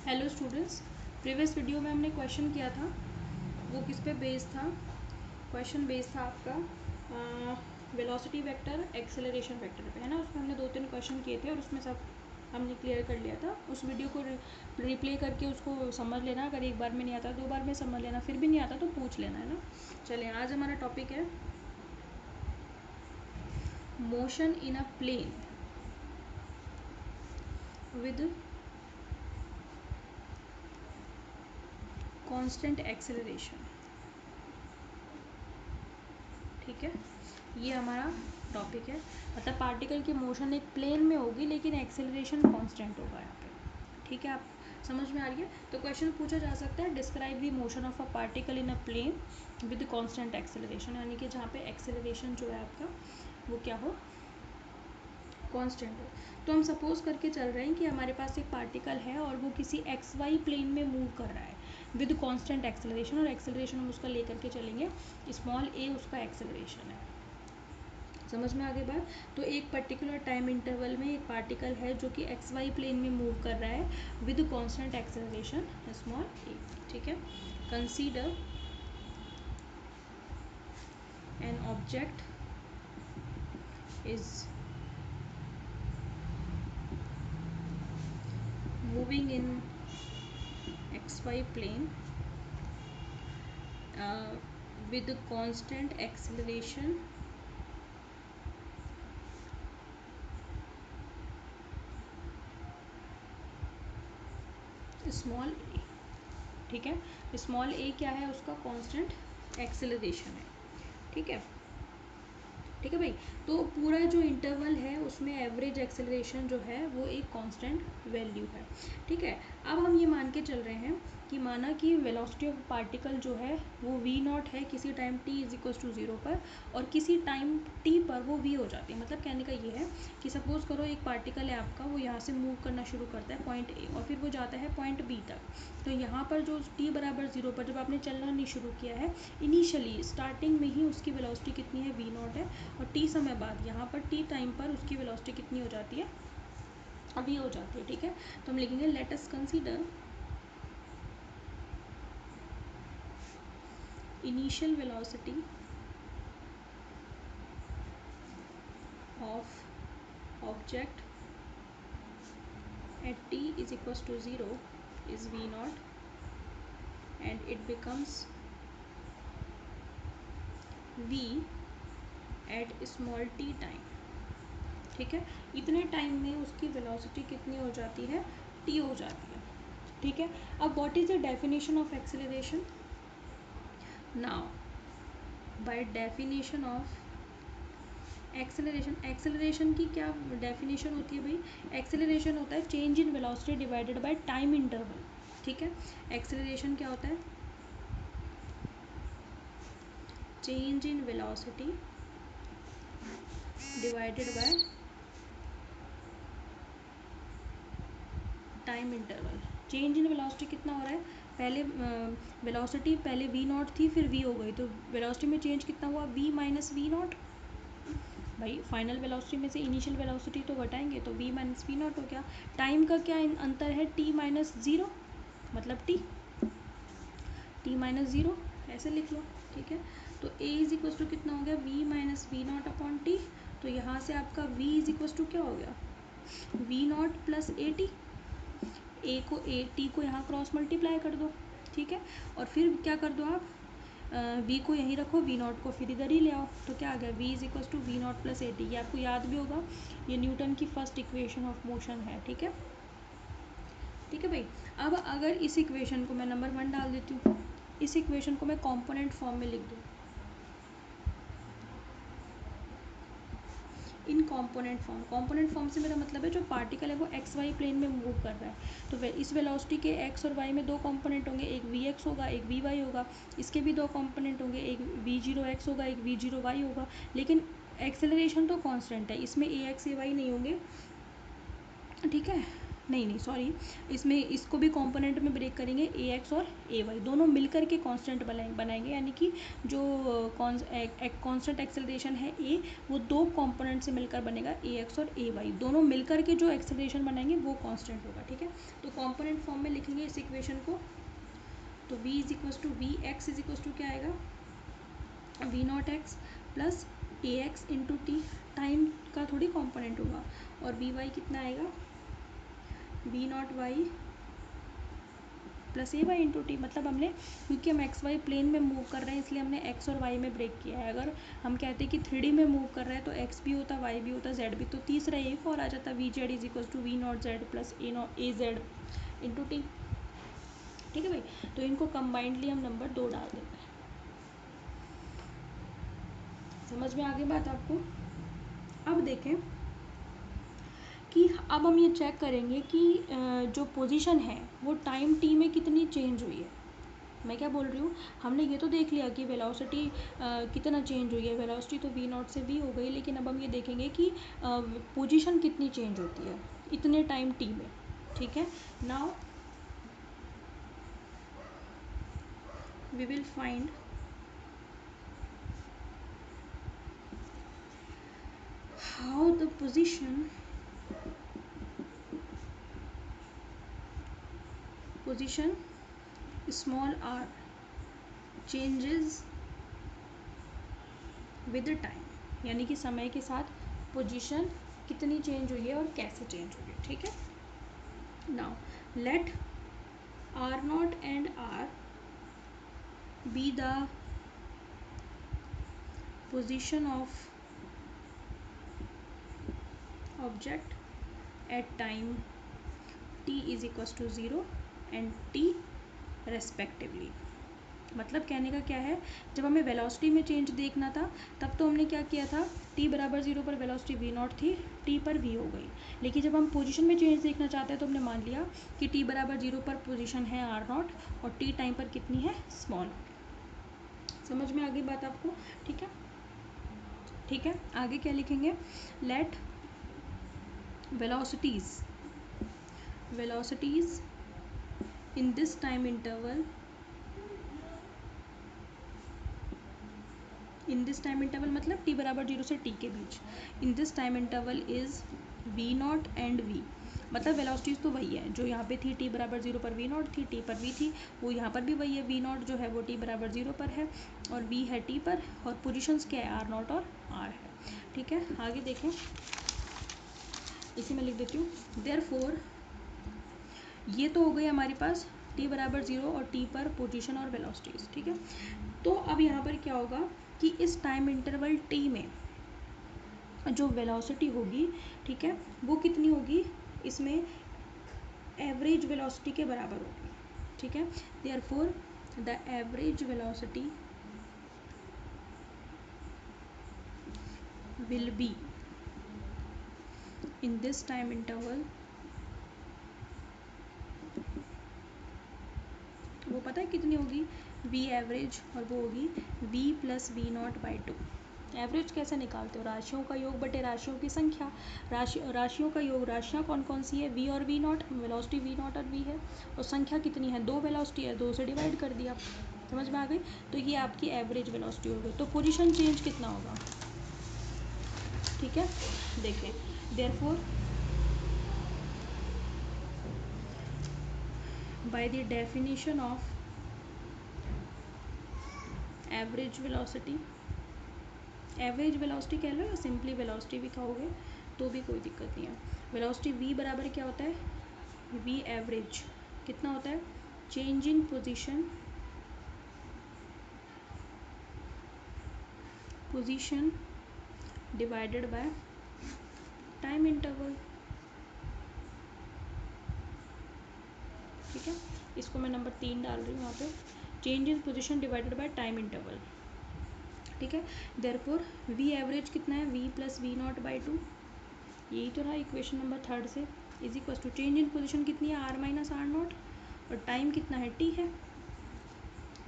Hello students, previous video में हमने question किया था, वो किस पे बेस्ड था? क्वेश्चन बेस्ड था आपका वेलोसिटी वेक्टर एक्सेलरेशन वेक्टर पे, है ना। उसमें हमने 2-3 क्वेश्चन किए थे और उसमें सब हमने क्लियर कर लिया था। उस वीडियो को रिप्ले करके उसको समझ लेना। अगर एक बार में नहीं आता 2 बार में समझ लेना, फिर भी नहीं आता तो पूछ लेना, है ना। चलिए, आज हमारा टॉपिक है motion in a plane with constant acceleration. ठीक है, ये हमारा टॉपिक है। मतलब पार्टिकल की मोशन एक प्लेन में होगी लेकिन एक्सेलरेशन कांस्टेंट होगा यहाँ पे। ठीक है, आप समझ में आ रही है। तो क्वेश्चन पूछा जा सकता है, describe the motion of a particle in a plane with constant acceleration, यानी कि जहाँ पे एक्सेलरेशन जो है आपका वो क्या हो, कांस्टेंट हो। तो हम सपोज करके चल रहे हैं कि हमारे पास एक पार्टिकल है और वो किसी एक्स वाई प्लेन में मूव कर रहा है विद कांस्टेंट एक्सेलरेशन, और एक्सेलरेशन हम उसका लेकर के चलेंगे, स्मॉल ए उसका एक्सेलरेशन है। समझ में आगे बात। तो एक पर्टिकुलर टाइम इंटरवल में एक पार्टिकल है जो कि एक्स वाई प्लेन में मूव कर रहा है with constant acceleration small A. ठीक है, consider an object is moving in xy plane with constant acceleration small A. ठीक है, स्मॉल ए क्या है, उसका कांस्टेंट एक्सेलरेशन है। ठीक है, ठीक है भाई। तो पूरा जो इंटरवल है उसमें एवरेज एक्सेलरेशन जो है वो एक कांस्टेंट वैल्यू है। ठीक है, अब हम ये मान के चल रहे हैं कि माना कि वेलोसिटी ऑफ पार्टिकल जो है वो वी नॉट है किसी time t is equal to 0 पर, और किसी टाइम t पर वो v हो जाती है। मतलब कहने का ये है कि सपोज करो एक पार्टिकल है आपका, वो यहाँ से मूव करना शुरू करता है पॉइंट ए और फिर वो जाता है पॉइंट बी तक। तो यहाँ पर जो t बराबर 0 पर जब आपने चलना नहीं शुरू किया है, इनिशियली स्टार्टिंग में ही उसकी वेलोसिटी कितनी है, v नॉट है, और t समय बाद यहाँ पर t टाइम पर उसकी वेलोसिटी कितनी हो जाती है, अभी हो जाती है। ठीक है, तो हम लिखेंगे let us consider initial velocity of object at t is equals to 0 is v naught and it becomes v at small t time। ठीक है, इतने टाइम में उसकी वेलोसिटी कितनी हो जाती है, t हो जाती है। ठीक है, अब what is the definition of acceleration? Now by definition of acceleration, acceleration की क्या डेफिनेशन होती है भाई? एक्सेलरेशन होता है change in velocity divided by time interval. ठीक है, एक्सेलरेशन क्या होता है? Change in velocity divided by time interval. Change in velocity कितना हो रहा है, पहले वेलोसिटी पहले v नॉट थी फिर v हो गई, तो वेलोसिटी में चेंज कितना हुआ, v माइनस वी नॉट। भाई फाइनल वेलोसिटी में से इनिशियल वेलोसिटी तो घटाएंगे तो v माइनस वी नॉट हो गया। टाइम का क्या अंतर है, t माइनस ज़ीरो, मतलब t माइनस ज़ीरो, ऐसे लिख लो। ठीक है, तो a इज इक्वल टू कितना हो गया, v minus v not upon t. तो यहाँ से आपका v इज इक्वल टू क्या हो गया, v not plus A T. A को टी को यहाँ क्रॉस मल्टीप्लाई कर दो। ठीक है, और फिर क्या कर दो आप, v को यहीं रखो, v नॉट को फिर इधर ही ले आओ, तो क्या आ गया, v is equal to v not plus A t. ये आपको याद भी होगा, ये न्यूटन की फर्स्ट इक्वेशन ऑफ मोशन है। ठीक है, ठीक है भाई। अब अगर इस इक्वेशन को मैं नंबर 1 डाल देती हूँ, इस इक्वेशन को मैं कॉम्पोनेंट फॉर्म में लिख दूँ, इन कॉम्पोनेंट फॉर्म। कॉम्पोनेंट फॉर्म से मेरा मतलब है जो पार्टिकल है वो एक्स वाई प्लेन में मूव कर रहा है, तो इस वेलोसिटी के एक्स और वाई में दो कॉम्पोनेंट होंगे, एक वी एक्स होगा एक वी वाई होगा। इसके भी दो कॉम्पोनेंट होंगे, एक वी जीरो एक्स होगा एक वी जीरो वाई होगा। लेकिन एक्सेलरेशन तो कांस्टेंट है, इसमें ए एक्स ए वाई नहीं होंगे। ठीक है, नहीं नहीं सॉरी, इसमें इसको भी कंपोनेंट में ब्रेक करेंगे, ए एक्स और ए वाई दोनों मिलकर के कांस्टेंट बनाएंगे, यानी कि जो कांस्टेंट एक्सेलरेशन है ए, वो दो कंपोनेंट से मिलकर बनेगा, ए एक्स और ए वाई दोनों मिलकर के जो एक्सेलरेशन बनाएंगे वो कांस्टेंट होगा। ठीक है, तो कंपोनेंट फॉर्म में लिखेंगे इस इक्वेशन को। तो v is equal to v x is equal to क्या आएगा, v not x plus a x into t, time का थोड़ी कॉम्पोनेंट होगा, और वी वाई कितना आएगा, v not y plus a y into t. मतलब हमने, क्योंकि हम एक्स वाई प्लेन में मूव कर रहे हैं इसलिए हमने एक्स और वाई में ब्रेक किया है। अगर हम कहते कि 3D में मूव कर रहे हैं तो एक्स भी होता, वाई भी होता, जेड भी, तो तीसरा एक और आ जाता, v z is equal to v not z plus a z into t. ठीक है भाई, तो इनको कंबाइंडली हम नंबर 2 डाल देते हैं। समझ में आ गई बात आपको। अब देखें कि अब हम ये चेक करेंगे कि जो पोजीशन है वो टाइम टी में कितनी चेंज हुई है। मैं क्या बोल रही हूँ, हमने ये तो देख लिया कि वेलोसिटी कितना चेंज हुई है, वेलोसिटी तो वी नॉट से वी हो गई, लेकिन अब हम ये देखेंगे कि पोजीशन कितनी चेंज होती है इतने टाइम टी में। ठीक है, now we will find how the position small r changes with the time, यानी कि समय के साथ पोजीशन कितनी चेंज हुई है और कैसे चेंज हुई है। ठीक है, now let r not and r be the position of object at time t is equals to 0 and t respectively. मतलब कहने का क्या है, जब हमें वेलोसिटी में चेंज देखना था तब तो हमने क्या किया था, t बराबर 0 पर वेलोसिटी v नॉट थी, t पर v हो गई। लेकिन जब हम पोजीशन में चेंज देखना चाहते हैं तो हमने मान लिया कि t बराबर 0 पर पोजीशन है r नॉट और t टाइम पर कितनी है, स्मॉल। समझ में आ गई बात आपको। ठीक है, ठीक है, आगे क्या लिखेंगे, late velocities in this time interval मतलब t बराबर 0 से t के बीच, in this time interval is v not and v। मतलब वेलोसिटीज तो वही है जो यहाँ पे थी, t बराबर 0 पर v नॉट थी, t पर v थी, वो यहाँ पर भी वही है, v नॉट जो है वो t बराबर 0 पर है और v है t पर, और पोजीशंस क्या है, r नॉट और r है। ठीक है, आगे देखें, इसी में लिख देती हूँ, देयरफॉर ये तो हो गई हमारे पास t बराबर 0 और t पर पोजीशन और वेलोसिटीज। ठीक है, तो अब यहाँ पर क्या होगा कि इस टाइम इंटरवल t में जो वेलोसिटी होगी, ठीक है, वो कितनी होगी, इसमें एवरेज वेलोसिटी के बराबर होगी। ठीक है, therefore the average velocity will be in this time interval, वो पता है कितनी होगी, v एवरेज, और वो होगी v plus we not by 2। Average कैसे निकालते हो, राशियों का योग बटे राशियों की संख्या, राशियों का योग, राशियाँ कौन कौन सी है, v और v not, velocity v not और v है, और संख्या कितनी है, 2 वेलोसिटी है, 2 से डिवाइड कर दिया। समझ में आ गई, तो ये आपकी एवरेज वेलोसिटी हो गई। तो पोजीशन चेंज कितना होगा, ठीक है, देखें, therefore by the definition of average velocity, average velocity कह लो या सिंपली वेलोसिटी भी कहोगे तो भी कोई दिक्कत नहीं है। वेलोसिटी v बराबर क्या होता है, v एवरेज कितना होता है, change in position divided by time interval. ठीक है, इसको मैं नंबर 3 डाल रही हूँ यहाँ पे, change in position divided by time interval. ठीक है, देयरफॉर v एवरेज कितना है, v plus we not by 2, यही तो रहा इक्वेशन नंबर 3 से, is equal to change in position कितनी है, r माइनस आर नॉट, और टाइम कितना है, t है।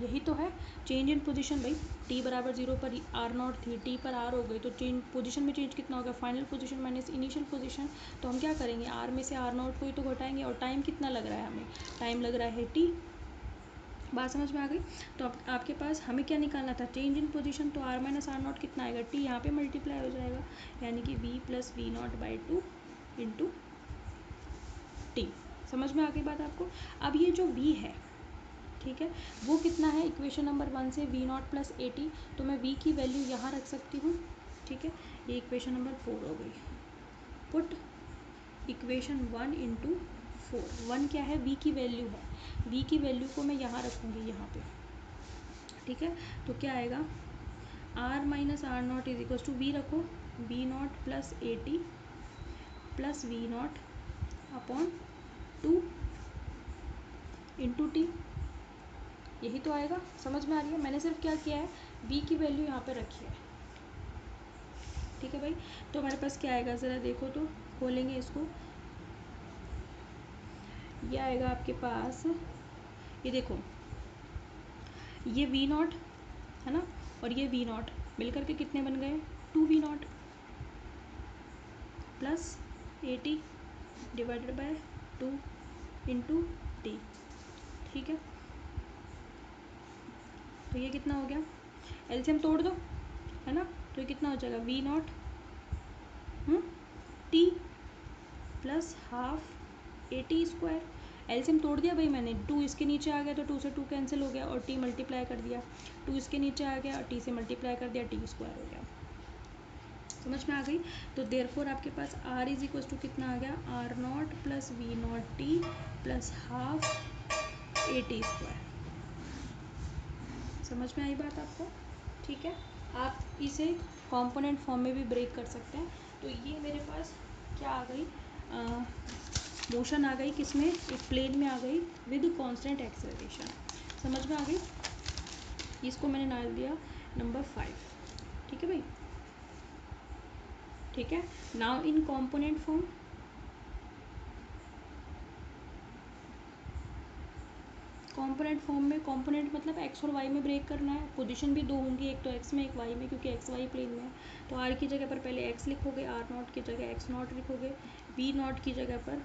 यही तो है चेंज इन पोजीशन भाई। टी बराबर 0 पर आर नॉट थी, टी पर आर हो गई तो चेंज पोजीशन में चेंज कितना होगा, final position minus initial position. तो हम क्या करेंगे, आर में से आर नॉट को ही तो घटाएंगे, और टाइम कितना लग रहा है हमें, टाइम लग रहा है टी। बात समझ में आ गई। तो आपके पास हमें क्या निकालना था, चेंज इन पोजीशन। तो आर माइनस आर नॉट कितना आएगा, टी यहाँ पे मल्टीप्लाई हो जाएगा, यानी कि v plus we not by 2 into t. समझ में आ गई बात आपको। अब ये जो v है, ठीक है, वो कितना है, इक्वेशन नंबर 1 से वी नॉट प्लस 80, तो मैं v की वैल्यू यहाँ रख सकती हूँ, ठीक है। ये इक्वेशन नंबर 4 हो गई। पुट इक्वेशन 1 इंटू 4, 1 क्या है, v की वैल्यू है, v की वैल्यू को मैं यहाँ रखूँगी यहाँ पे, ठीक है। तो क्या आएगा, r minus are not is equal to V रखो, V not plus 80 plus we not upon 2 into T. यही तो आएगा, समझ में आ रही है। मैंने सिर्फ क्या किया है, v की वैल्यू यहाँ पे रखी है, ठीक है भाई। तो हमारे पास क्या आएगा, ज़रा देखो तो, खोलेंगे इसको, ये आएगा आपके पास, ये देखो, ये वी नॉट है ना, और ये वी नॉट मिलकर के कितने बन गए, 2 v not plus 80 divided by 2 into t, ठीक है। तो ये कितना हो गया, एलसीएम तोड़ दो, है ना। तो ये कितना हो जाएगा, v not t plus half 80 square. LCM तोड़ दिया भाई मैंने, 2 इसके नीचे आ गया तो 2 से 2 कैंसिल हो गया, और टी मल्टीप्लाई कर दिया, 2 इसके नीचे आ गया और टी से मल्टीप्लाई कर दिया, टी स्क्वायर हो गया। समझ में आ गई। तो देयरफॉर आपके पास आर इज इक्वल टू कितना आ गया, r not plus we not t plus half 80 square. समझ में आई बात आपको, ठीक है। आप इसे कंपोनेंट फॉर्म में भी ब्रेक कर सकते हैं। तो ये मेरे पास क्या आ गई, मोशन आ गई, किसमें, एक प्लेन में आ गई विद कांस्टेंट एक्सेलरेशन। समझ में आ गई। इसको मैंने डाल दिया नंबर 5, ठीक है भाई, ठीक है। Now in component form, component form में, कंपोनेंट मतलब एक्स और वाई में ब्रेक करना है। पोजीशन भी 2 होंगी, एक तो एक्स में एक वाई में, क्योंकि एक्स वाई प्लेन में है। तो आर की जगह पर पहले एक्स लिखोगे, आर नॉट की जगह एक्स नॉट लिखोगे, वी नॉट की जगह पर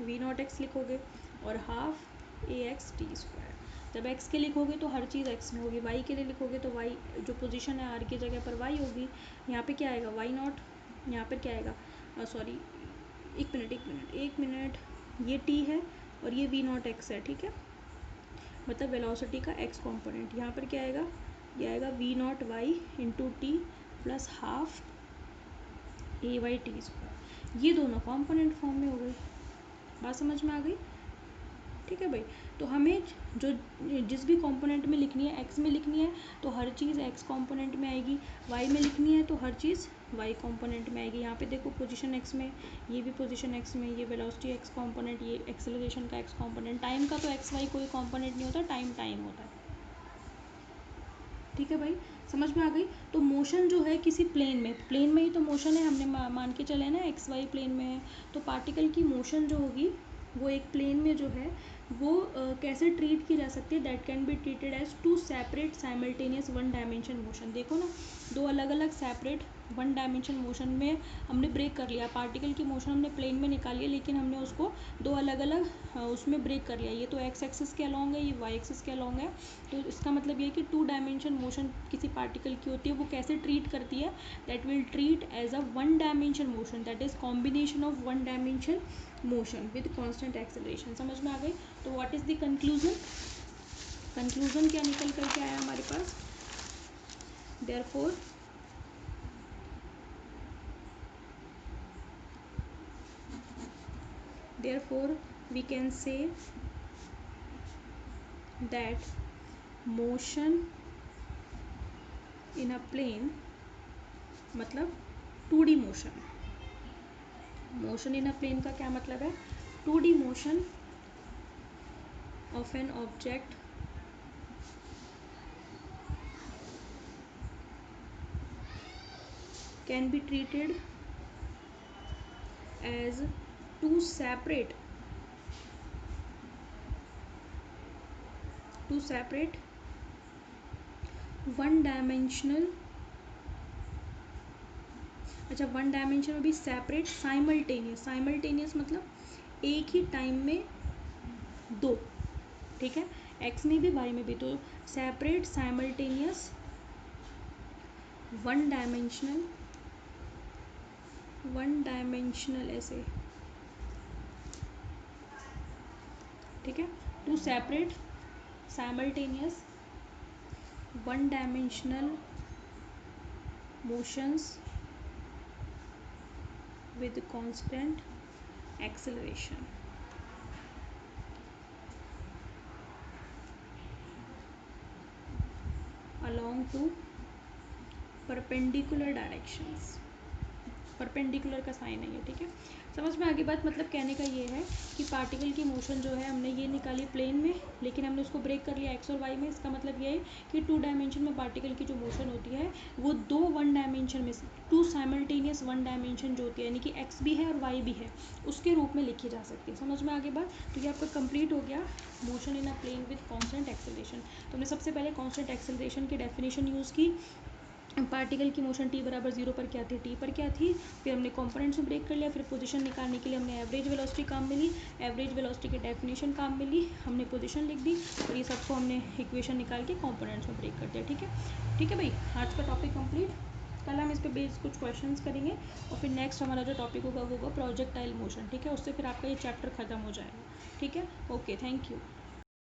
वी नॉट एक्स लिखोगे, और हाफ ए एक्स टी स्क्वायर। जब एक्स के लिखोगे तो हर चीज़ एक्स में होगी, वाई के लिए लिखोगे तो वाई जो पोजीशन है आर की जगह पर वाई होगी। यहाँ पे क्या आएगा, वाई नॉट, यहाँ पर क्या आएगा, सॉरी एक मिनट, ये टी है और ये वी नॉट एक्स है, ठीक है, मतलब वेलोसिटी का एक्स कंपोनेंट। यहाँ पर क्या आएगा, ये आएगा v not y into t plus half a y t square. ये दोनों कंपोनेंट फॉर्म में हो गई, बात समझ में आ गई, ठीक है भाई। तो हमें जो जिस भी कंपोनेंट में लिखनी है, एक्स में लिखनी है तो हर चीज़ एक्स कंपोनेंट में आएगी, वाई में लिखनी है तो हर चीज़ वाई कंपोनेंट में आएगी। यहाँ पे देखो पोजीशन एक्स में, ये भी पोजीशन एक्स में, ये वेलोसिटी एक्स कंपोनेंट, ये एक्सेलरेशन का एक्स कंपोनेंट। टाइम का तो एक्स वाई कोई कंपोनेंट नहीं होता, टाइम होता है, ठीक है भाई, समझ में आ गई। तो मोशन जो है किसी प्लेन में ही तो मोशन है, हमने मान के चले ना एक्स वाई प्लेन में है। तो पार्टिकल की मोशन जो होगी वो एक प्लेन में जो है वो कैसे ट्रीट की जा सकती है, that can be treated as 2 separate simultaneous 1 dimension motion. देखो ना, 2 अलग अलग सेपरेट 1 डायमेंशन मोशन में हमने ब्रेक कर लिया। पार्टिकल की मोशन हमने प्लेन में निकाली है, लेकिन हमने उसको 2 अलग अलग उसमें ब्रेक कर लिया। ये तो एक्स एक्सिस के अलॉन्ग है, ये वाई एक्सिस के अलॉन्ग है। तो इसका मतलब ये है कि 2 डायमेंशन मोशन किसी पार्टिकल की होती है, वो कैसे ट्रीट करती है, that will treat as a 1 dimension motion, that is combination of 1 dimension motion with constant acceleration. समझ में आ गई। तो what is the conclusion, conclusion क्या निकल करके आया हमारे पास, therefore we can say that motion in a plane, मतलब 2D motion, motion in a plane का क्या मतलब है, 2D motion of an object can be treated as 2 separate to separate one dimensional, अच्छा वन डायमेंशन में भी separate simultaneous, simultaneous मतलब एक ही टाइम में दो, ठीक है, एक्स में भी वाई में भी, तो सेपरेट साइमल्टेनियस वन डायमेंशनल ऐसे, ठीक है, two separate simultaneous one dimensional motions with constant acceleration along two perpendicular directions, perpendicular का साइन है ये, ठीक है, समझ में आगे बात। मतलब कहने का ये है कि पार्टिकल की मोशन जो है हमने ये निकाली प्लेन में, लेकिन हमने उसको ब्रेक कर लिया एक्स और वाई में। इसका मतलब ये है कि टू डायमेंशन में पार्टिकल की जो मोशन होती है वो दो वन डायमेंशन में, टू साइमल्टेनियस वन डायमेंशन जो होती है, यानी कि एक्स भी है और वाई भी है, उसके रूप में लिखी जा सकती है। समझ में आगे बात। तो ये आपका कंप्लीट हो गया motion in a plane with constant acceleration. तो हमने सबसे पहले कांस्टेंट एक्सेलरेशन की डेफिनेशन यूज़ की, पार्टिकल की मोशन t बराबर 0 पर क्या थी, t पर क्या थी, फिर हमने कंपोनेंट्स में ब्रेक कर लिया, फिर पोजीशन निकालने के लिए हमने एवरेज वेलोसिटी काम मिली, एवरेज वेलोसिटी की डेफिनेशन काम मिली, हमने पोजीशन लिख दी, और ये सबको हमने इक्वेशन निकाल के कंपोनेंट्स में ब्रेक कर दिया, ठीक है। ठीक है भाई, आज का टॉपिक कंप्लीट। कल हम इस पर बेस्ड कुछ क्वेश्चंस करेंगे, और फिर नेक्स्ट हमारा जो टॉपिक होगा वो होगा प्रोजेक्टाइल मोशन, ठीक है, उससे फिर आपका ये चैप्टर खत्म हो जाएगा, ठीक है। Okay, thank you.